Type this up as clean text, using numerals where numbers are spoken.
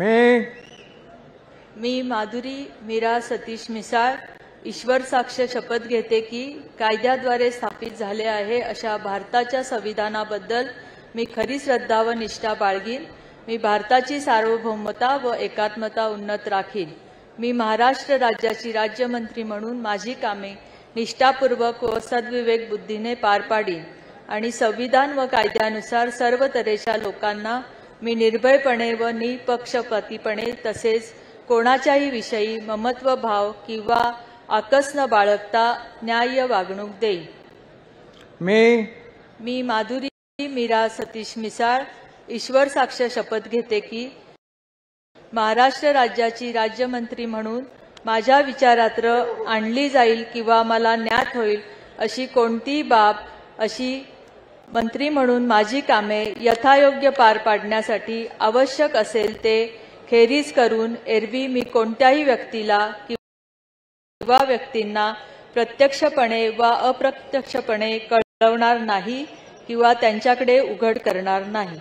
मी माधुरी मीरा सतीश मिसाळ ईश्वर साक्ष शपथ घेते की कायद्याद्वारे स्थापित झाले आहे अशा भारताच्या संविधानाबद्दल मी खरी श्रद्धा व निष्ठा बाळगीन। मी भारताची सार्वभौमता व एकात्मता उन्नत राखीन। मी महाराष्ट्र राज्याची राज्यमंत्री म्हणून माझी कामे निष्ठापूर्वक व सद्विवेक बुद्धीने पार पाडीन आणि संविधान व कायद्यानुसार सर्व तऱ्हेच्या लोकांना मी निर्भयपणे व निपक्षपातीपणे तसेच कोणाच्याही विषयी ममत्व भाव किंवा आकस न बाळगता न्याय्य वागणूक देईन। मी माधुरी मीरा सतीश मिसाळ ईश्वर साक्ष शपथ घेते की महाराष्ट्र राज्याची राज्यमंत्री म्हणून माझ्या विचारात आणली जाईल किंवा मला ज्ञात होईल अशी कोणतीही बाब अशी मंत्री म्हणून माझी कामे यथायोग्य पार पाडण्यासाठी आवश्यक असेल ते खेरीज करून एरवी मी कोणत्याही व्यक्तीला किंवा व्यक्तींना प्रत्यक्षपणे वा अप्रत्यक्षपणे कळवणार नाही किंवा त्यांच्याकडे उघड करणार नाही।